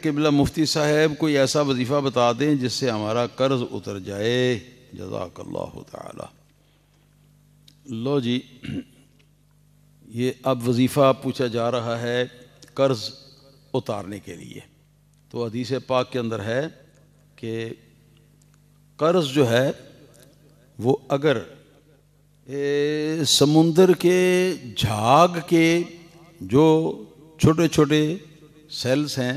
قبلہ مفتی صاحب کوئی ایسا وظیفہ بتا دیں جس سے ہمارا قرض اتر جائے، جزاک اللہ تعالی۔ لو جی، یہ اب وظیفہ پوچھا جا رہا ہے قرض اتارنے کے لیے، تو حدیث پاک کے اندر ہے کہ قرض جو ہے وہ اگر سمندر کے جھاگ کے جو چھوٹے چھوٹے سیلز ہیں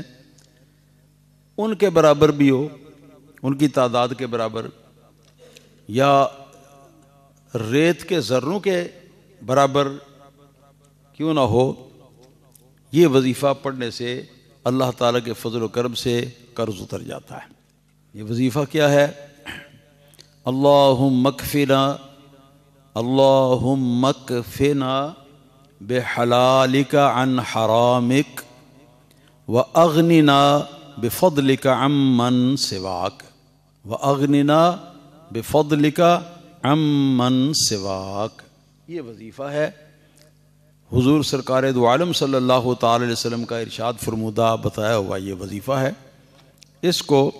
ان کے برابر بھی ہو، ان کی تعداد کے برابر، یا ریت کے ذروں کے برابر کیوں نہ ہو، یہ وظیفہ پڑھنے سے اللہ تعالیٰ کے فضل و کرم سے قرض اتر جاتا ہے۔ یہ وظیفہ کیا ہے؟ اللہم اکفنا، اللہم اکفنا بحلالک عن حرامک واغننا بفضلک عمن سواک، واغننا بفضلک عمن سواک۔ یہ وظیفہ ہے، حضور سرکار دو عالم صلی اللہ تعالی علیہ وسلم کا ارشاد فرمودہ بتایا ہوا یہ وظیفہ ہے۔ اس کو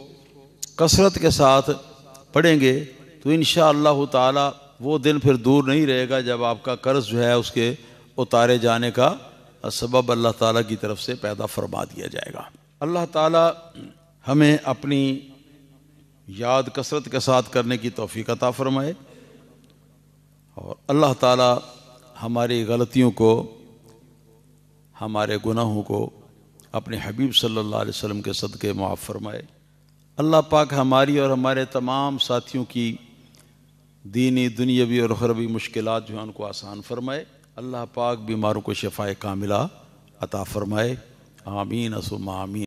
کثرت کے ساتھ پڑھیں گے تو انشاءاللہ تعالی وہ دن پھر دور نہیں رہے گا جب آپ کا قرض جو ہے اس کے اتارے جانے کا سبب اللہ تعالیٰ کی طرف سے پیدا فرما دیا جائے گا۔ اللہ تعالیٰ ہمیں اپنی یاد کثرت کے ساتھ کرنے کی توفیق عطا فرمائے، اور اللہ تعالیٰ ہماری غلطیوں کو، ہمارے گناہوں کو اپنے حبیب صلی اللہ علیہ وسلم کے صدقے معاف فرمائے۔ اللہ پاک ہماری اور ہمارے تمام ساتھیوں کی دینی، دنیاوی اور اخروی مشکلات جو ہیں ان کو آسان فرمائے۔ اللہ پاک بیماروں کو شفائے کاملہ عطا فرمائے، آمین ثم آمین۔